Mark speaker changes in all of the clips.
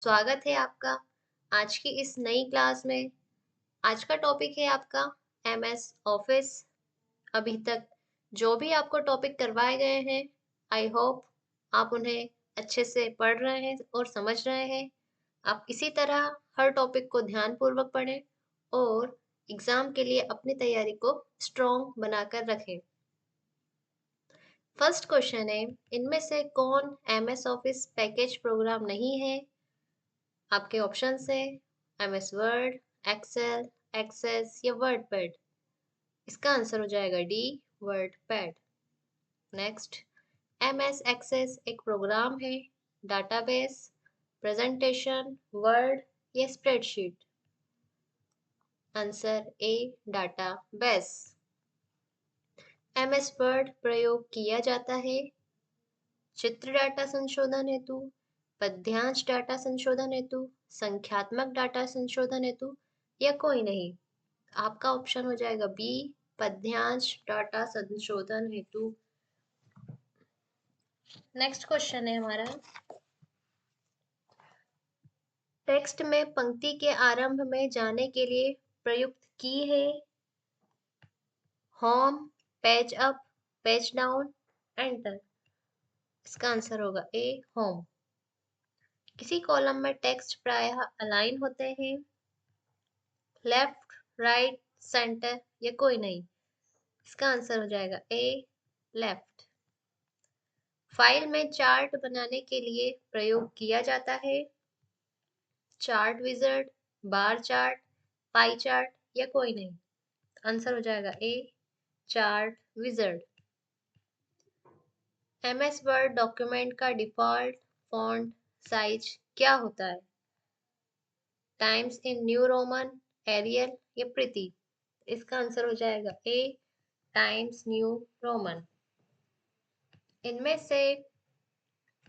Speaker 1: स्वागत है आपका आज की इस नई क्लास में। आज का टॉपिक है आपका एमएस ऑफिस। अभी तक जो भी आपको टॉपिक करवाए गए हैं, आई होप आप उन्हें अच्छे से पढ़ रहे हैं और समझ रहे हैं। आप इसी तरह हर टॉपिक को ध्यानपूर्वक पढ़ें और एग्जाम के लिए अपनी तैयारी को स्ट्रॉन्ग बनाकर रखें। फर्स्ट क्वेश्चन है, इनमें से कौन एमएस ऑफिस पैकेज प्रोग्राम नहीं है? आपके ऑप्शंस है एमएस वर्ड, एक्सेल, एक्सेस या वर्ड पैड। इसका आंसर हो जाएगा D, WordPad. Next, MS Access एक प्रोग्राम है, डाटाबेस, प्रेजेंटेशन, वर्ड या spreadsheet. Answer A, database. MS Word प्रयोग किया जाता है चित्र डाटा संशोधन हेतु, पद्यांश डाटा संशोधन हेतु, संख्यात्मक डाटा संशोधन हेतु या कोई नहीं। आपका ऑप्शन हो जाएगा बी, पद्यांश डाटा संशोधन हेतु। नेक्स्ट क्वेश्चन है हमारा, टेक्स्ट में पंक्ति के आरंभ में जाने के लिए प्रयुक्त की है home, page up, page down, enter. इसका आंसर होगा ए, होम। किसी कॉलम में टेक्स्ट प्रायः अलाइन होते हैं लेफ्ट, राइट, सेंटर या कोई नहीं। इसका आंसर हो जाएगा ए, लेफ्ट। फाइल में चार्ट बनाने के लिए प्रयोग किया जाता है chart wizard, bar chart, pie chart या कोई नहीं। आंसर हो जाएगा A, chart wizard. MS Word document का डिफॉल्ट फॉन्ट साइज क्या होता है? Times in New Roman, Arial या प्रिटी। इसका आंसर हो जाएगा ए, टाइम्स न्यू रोमन। इनमें से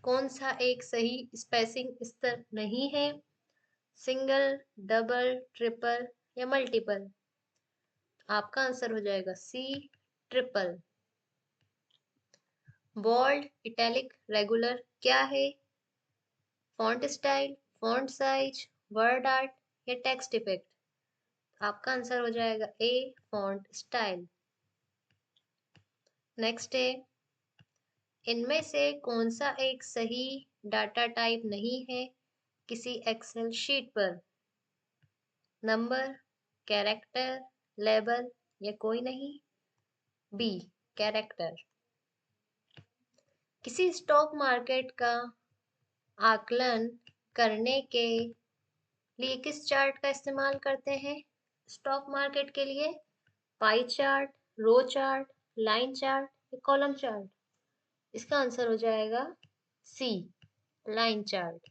Speaker 1: कौन सा एक सही स्पेसिंग स्तर नहीं है? सिंगल, डबल, ट्रिपल या मल्टीपल। आपका आंसर हो जाएगा सी, ट्रिपल। बोल्ड, इटैलिक, रेगुलर क्या है? Font style, font size, word art या टेक्स्ट इफेक्ट। आपका आंसर हो जाएगा ए, फॉन्ट स्टाइल। नेक्स्ट है, इनमें से कौन सा एक सही डाटा टाइप नहीं है किसी एक्सेल शीट पर? नंबर, कैरेक्टर, लेबल या कोई नहीं। B, character. किसी स्टॉक मार्केट का आकलन करने के लिए किस चार्ट का इस्तेमाल करते हैं? स्टॉक मार्केट के लिए पाई चार्ट, रो चार्ट, लाइन चार्ट या कॉलम चार्ट। इसका आंसर हो जाएगा सी, लाइन चार्ट।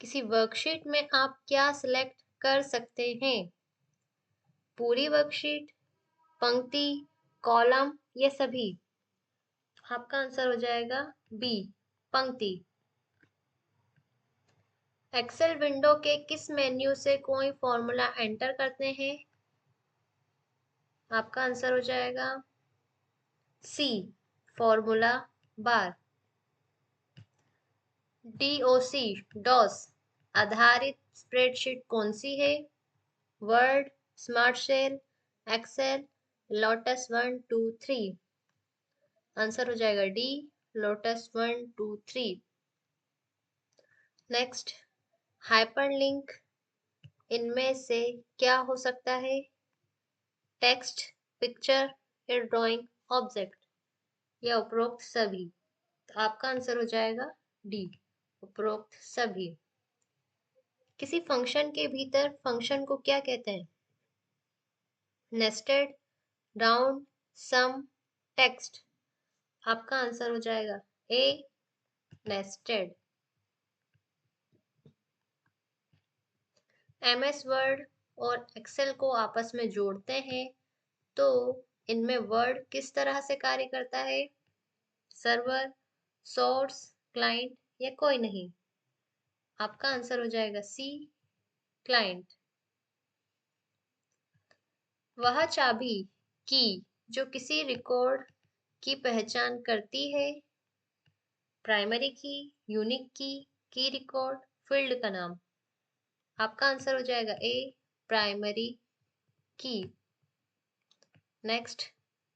Speaker 1: किसी वर्कशीट में आप क्या सिलेक्ट कर सकते हैं? पूरी वर्कशीट, पंक्ति, कॉलम या सभी। आपका आंसर हो जाएगा बी, पंक्ति। एक्सेल विंडो के किस मेन्यू से कोई फॉर्मूला एंटर करते हैं? आपका आंसर हो जाएगा C, formula bar. DOC, DOS आधारित स्प्रेडशीट कौन सी है? Word, smart shell, Excel, Lotus 1 2 3। Answer हो जाएगा डी, लोटस 1 2 3। नेक्स्ट, हाइपरलिंक इनमें से क्या हो सकता है? टेक्स्ट, पिक्चर या ड्राइंग ऑब्जेक्ट या उपरोक्त सभी। तो आपका आंसर हो जाएगा डी, उपरोक्त सभी। किसी फंक्शन के भीतर फंक्शन को क्या कहते हैं? नेस्टेड, राउंड, सम, टेक्स्ट। आपका आंसर हो जाएगा ए, नेस्टेड। एमएस वर्ड और एक्सेल को आपस में जोड़ते हैं तो इनमें वर्ड किस तरह से कार्य करता है? सर्वर, सोर्स, क्लाइंट या कोई नहीं। आपका आंसर हो जाएगा सी, क्लाइंट। वह चाबी की जो किसी रिकॉर्ड की पहचान करती है, प्राइमरी की, यूनिक की, की रिकॉर्ड फील्ड का नाम। आपका आंसर हो जाएगा ए, प्राइमरी की। नेक्स्ट,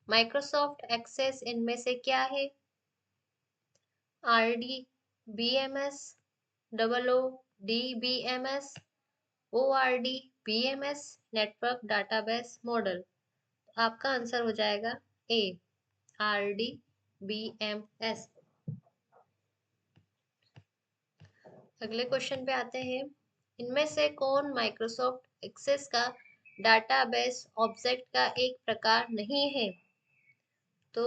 Speaker 1: माइक्रोसॉफ्ट एक्सेस इनमें से क्या है? RD BMS, OO DBMS, ORD BMS, network database model. आपका आंसर हो जाएगा ए, RD BMS। अगले क्वेश्चन पे आते हैं। इनमें से कौन माइक्रोसॉफ्ट एक्सेस का डाटाबेस ऑब्जेक्ट का एक प्रकार नहीं है? तो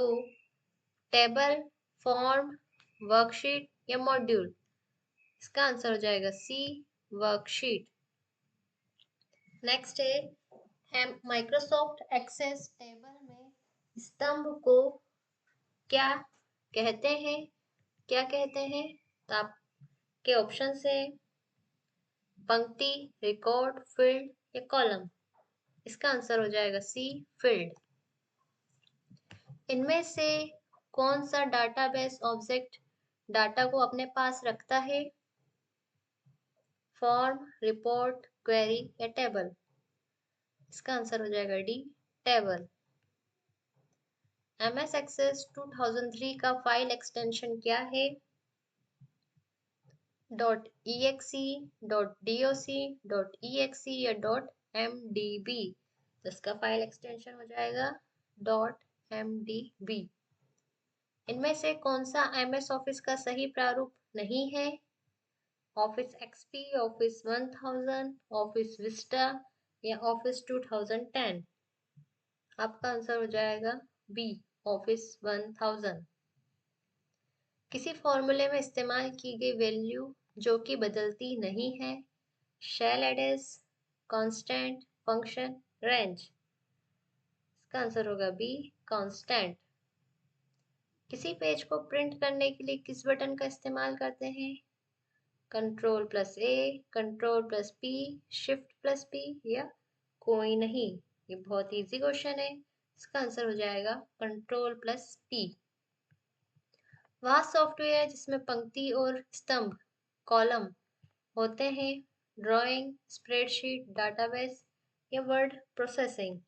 Speaker 1: टेबल, फॉर्म, वर्कशीट या मॉड्यूल। इसका आंसर हो जाएगा सी, वर्कशीट। नेक्स्ट है माइक्रोसॉफ्ट एक्सेस टेबल में स्तंभ को क्या कहते हैं? क्या कहते हैं? तो आपके ऑप्शन है पंक्ति, रिकॉर्ड, फील्ड या कॉलम। इसका आंसर हो जाएगा सी, फील्ड। इनमें से कौन सा डाटाबेस ऑब्जेक्ट डाटा को अपने पास रखता है? फॉर्म, रिपोर्ट, क्वेरी या टेबल। इसका आंसर हो जाएगा डी, टेबल। MS एक्सेस 2003 का फाइल एक्सटेंशन क्या है? .exe, .doc, .exe या .mdb। तो इसका फाइल एक्सटेंशन हो जाएगा .mdb। इनमें से कौन सा MS ऑफिस का सही प्रारूप नहीं है? Office XP, office 1000, office Vista या ऑफिस 2010। आपका आंसर हो जाएगा बी, ऑफिस 1000। किसी फॉर्मूले में इस्तेमाल की गई वैल्यू जो कि बदलती नहीं है? Cell address, constant, function, range. इसका आंसर होगा बी, कांस्टेंट। किसी पेज को प्रिंट करने के लिए किस बटन का इस्तेमाल करते हैं? Ctrl+A, Ctrl+P, Shift+P या कोई नहीं? ये बहुत इजी क्वेश्चन है। इसका आंसर हो जाएगा Ctrl+P। वह सॉफ्टवेयर जिसमें पंक्ति और स्तंभ, कॉलम होते हैं, ड्राइंग, स्प्रेडशीट, डाटाबेस या वर्ड प्रोसेसिंग।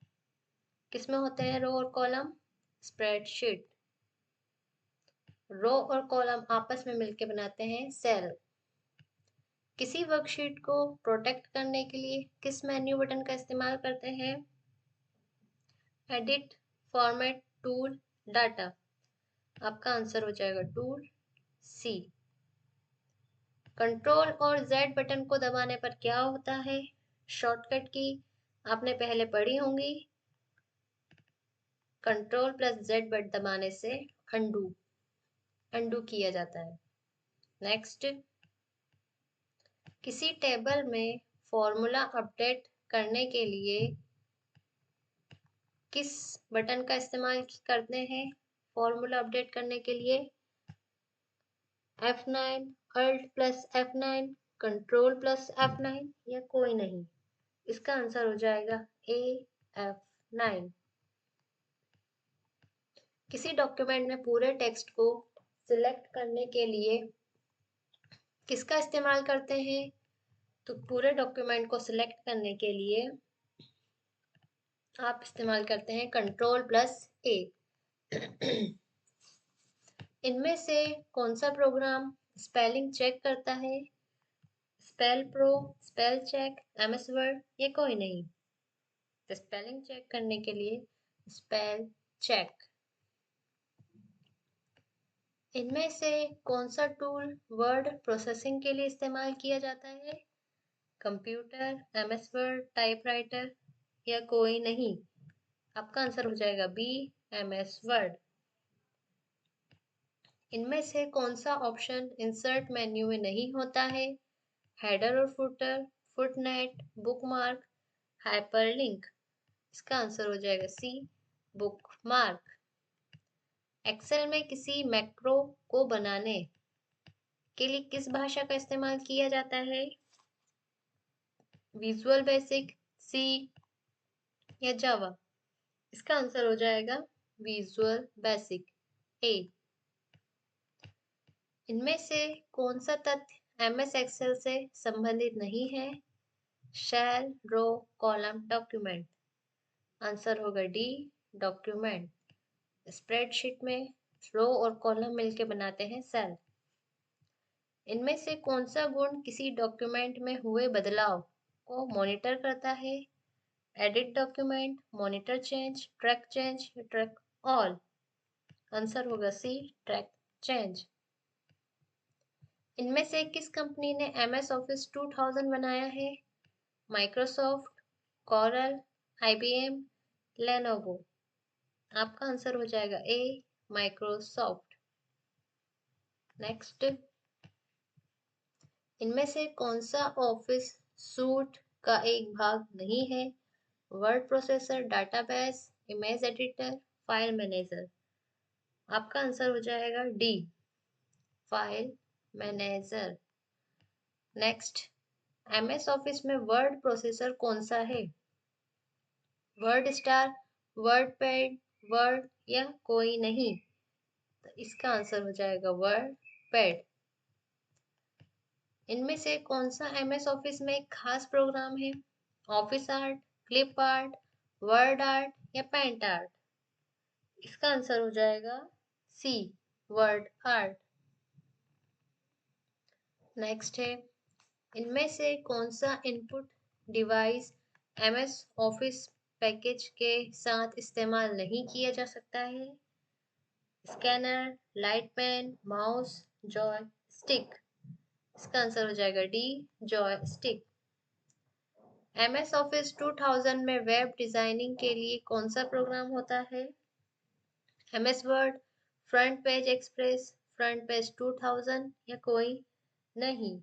Speaker 1: किसमें होते हैं रो और कॉलम? स्प्रेडशीट। रो और कॉलम आपस में मिलकर बनाते हैं सेल। किसी वर्कशीट को प्रोटेक्ट करने के लिए किस मेन्यू बटन का इस्तेमाल करते हैं? Edit, format, tool, data. आपका आंसर हो जाएगा टूल, सी। कंट्रोल और जेड बटन को दबाने पर क्या होता है? शॉर्टकट की आपने पहले पढ़ी होंगी। Ctrl+Z बटन दबाने से अंडू किया जाता है। नेक्स्ट, किसी टेबल में फॉर्मूला अपडेट करने के लिए किस बटन का इस्तेमाल करते हैं? फॉर्मूला अपडेट करने के लिए F9, Alt+F9, Ctrl+F9 या कोई नहीं? इसका आंसर हो जाएगा ए, F9। किसी डॉक्यूमेंट में पूरे टेक्स्ट को सिलेक्ट करने के लिए किसका इस्तेमाल करते हैं? तो पूरे डॉक्यूमेंट को सिलेक्ट करने के लिए आप इस्तेमाल करते हैं Ctrl+A। इनमें से कौन सा प्रोग्राम स्पेलिंग चेक करता है? Spell pro, spell check, MS Word या कोई नहीं? तो स्पेलिंग चेक करने के लिए स्पेल चेक। इनमें से कौन सा टूल वर्ड प्रोसेसिंग के लिए इस्तेमाल किया जाता है? कंप्यूटर, MS वर्ड, टाइपराइटर या कोई नहीं? आपका आंसर हो जाएगा बी, MS वर्ड। इनमें से कौन सा ऑप्शन इंसर्ट मेन्यू में नहीं होता है? हेडर और फुटर, फुटनोट, बुकमार्क, हाइपरलिंक। इसका आंसर हो जाएगा सी, बुकमार्क। एक्सेल में किसी मैक्रो को बनाने के लिए किस भाषा का इस्तेमाल किया जाता है? विजुअल बेसिक, सी या जावा? इसका आंसर हो जाएगा विजुअल बेसिक, ए। इनमें से कौन सा तथ्य MS एक्सेल से संबंधित नहीं है। शैल, रो, कॉलम, डॉक्यूमेंट। आंसर होगा डी, डॉक्यूमेंट। स्प्रेडशीट में रो और कॉलम मिलकर बनाते हैं सेल। इनमें से कौन सा गुण किसी डॉक्यूमेंट में हुए बदलाव को मॉनिटर करता है? Edit document, monitor change, track change, track all. Answer होगा सी, ट्रैक चेंज। इनमें से किस कंपनी ने MS ऑफिस 2000 बनाया है? Microsoft, coral, IBM, Lenovo. आपका आंसर हो जाएगा ए, माइक्रोसॉफ्ट। नेक्स्ट, इनमें से कौन सा ऑफिस सूट का एक भाग नहीं है? Word processor, database, image editor, file manager. आपका आंसर हो जाएगा D, file manager. Next, MS office में वर्ड प्रोसेसर कौन सा है? Word star, word pad, word या कोई नहीं? तो इसका आंसर हो जाएगा वर्ड पैड। इनमें से कौन सा MS ऑफिस में एक खास प्रोग्राम है? Office art, clip art, word art या पेंट आर्ट? इसका आंसर हो जाएगा सी, वर्ड आर्ट। नेक्स्ट है, इनमें से कौन सा input device MS Office package के साथ इस्तेमाल नहीं किया जा सकता है? Scanner, light pen, mouse, joystick. इसका आंसर हो जाएगा D, joystick. MS Office 2000 में वेब डिजाइनिंग के लिए कौन सा प्रोग्राम होता है? MS word, front page express, front page 2000 या कोई नहीं?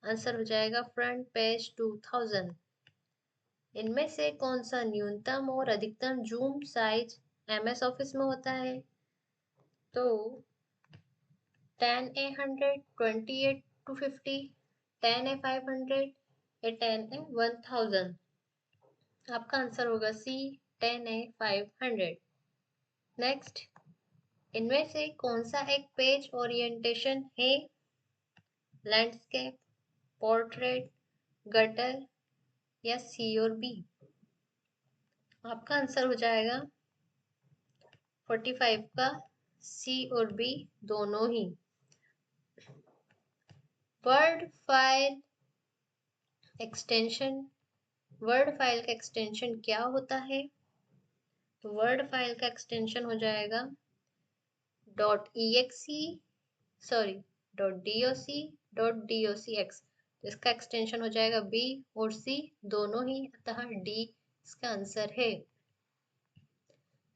Speaker 1: आंसर हो जाएगा फ्रंट पेज 2000। इनमें से कौन सा न्यूनतम और अधिकतम जूम साइज MS ऑफिस में होता है? तो 10A100, 28-50, 10A500 या 10A1000। आपका आंसर होगा सी, 10A500। नेक्स्ट, इनमें से कौन सा एक पेज ओरिएंटेशन है? लैंडस्केप, पोर्ट्रेट, गटर या सी और बी? आपका आंसर हो जाएगा 45 का सी और बी दोनों ही। Word file extension, word file का एक्सटेंशन क्या होता है? तो वर्ड फाइल का एक्सटेंशन हो जाएगा .exe, सॉरी .docx। तो इसका एक्सटेंशन हो जाएगा बी और सी दोनों ही, अतः डी इसका आंसर है।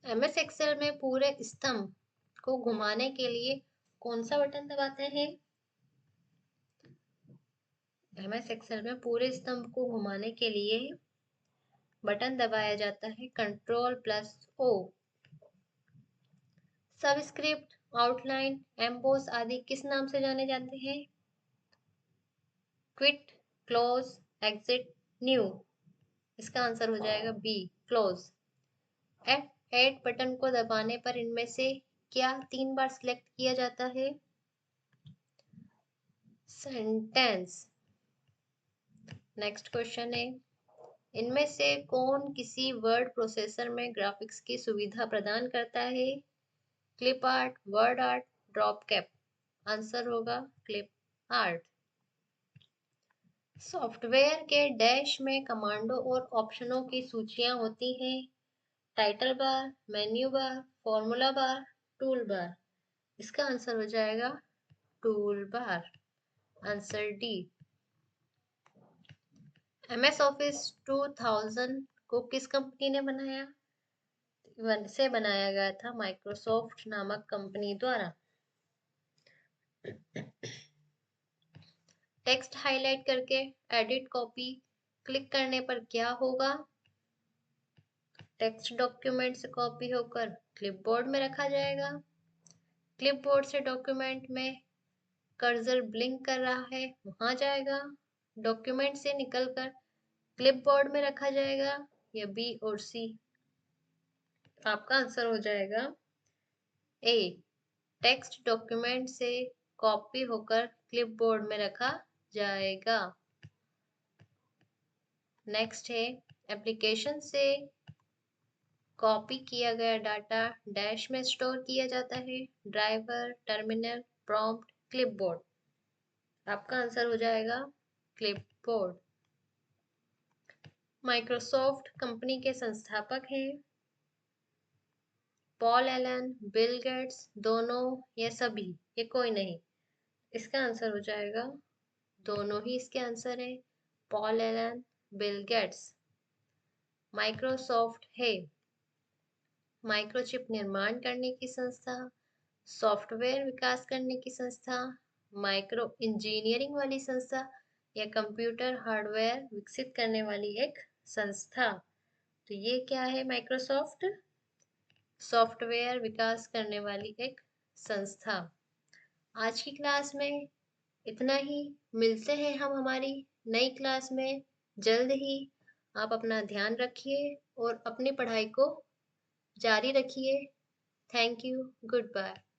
Speaker 1: MS एक्सेल में पूरे स्तंभ को घुमाने के लिए कौन सा बटन दबाते हैं? MS एक्सेल में पूरे स्तंभ को घुमाने के लिए बटन दबाया जाता है Ctrl+O। सबस्क्रिप्ट, आउटलाइन, एम्बोस आदि किस नाम से जाने जाते हैं? Quit, close, exit, new. इसका आंसर हो जाएगा बी, क्लोज। F8 बटन को दबाने पर इनमें से क्या 3 बार सिलेक्ट किया जाता है? सेंटेंस। नेक्स्ट क्वेश्चन है, इनमें से कौन किसी वर्ड प्रोसेसर में ग्राफिक्स की सुविधा प्रदान करता है? Clip art, word art, drop cap. Answer होगा क्लिप आर्ट। सॉफ्टवेयर के डैश में कमांडो और ऑप्शनों की सूचियां होती हैं। Title bar, menu bar, formula bar, tool bar. इसका आंसर हो जाएगा tool bar. Answer D. MS Office 2000 को किस कंपनी ने बनाया? से बनाया गया था माइक्रोसॉफ्ट नामक कंपनी द्वारा। टेक्स्ट हाईलाइट करके एडिट कॉपी क्लिक करने पर क्या होगा? टेक्स्ट डॉक्यूमेंट से कॉपी होकर क्लिपबोर्ड में रखा जाएगा। क्लिपबोर्ड से डॉक्यूमेंट में कर्सर ब्लिंक कर रहा है वहां जाएगा। डॉक्यूमेंट से निकलकर क्लिपबोर्ड में रखा जाएगा, या बी और सी? आपका आंसर हो जाएगा ए, टेक्स्ट डॉक्यूमेंट से कॉपी होकर क्लिपबोर्ड में रखा जाएगा। नेक्स्ट है एप्लीकेशन से कॉपी किया गया डाटा डैश में स्टोर किया जाता है। Driver, terminal, prompt, clipboard. आपका आंसर हो जाएगा क्लिपबोर्ड। माइक्रोसॉफ्ट कंपनी के संस्थापक हैं पॉल एलन, बिल गेट्स, दोनों या सभी, ये कोई नहीं। इसका आंसर हो जाएगा दोनों ही इसके आंसर है। Paul Allen, Bill Gates. Microsoft है माइक्रोचिप निर्माण करने की संस्था, सॉफ्टवेयर विकास करने की संस्था, माइक्रो इंजीनियरिंग वाली संस्था या कंप्यूटर हार्डवेयर विकसित करने वाली एक संस्था। तो ये क्या है माइक्रोसॉफ्ट? सॉफ्टवेयर विकास करने वाली एक संस्था। आज की क्लास में इतना ही। मिलते हैं हम हमारी नई क्लास में जल्द ही। आप अपना ध्यान रखिए और अपनी पढ़ाई को जारी रखिए। Thank you. Good bye.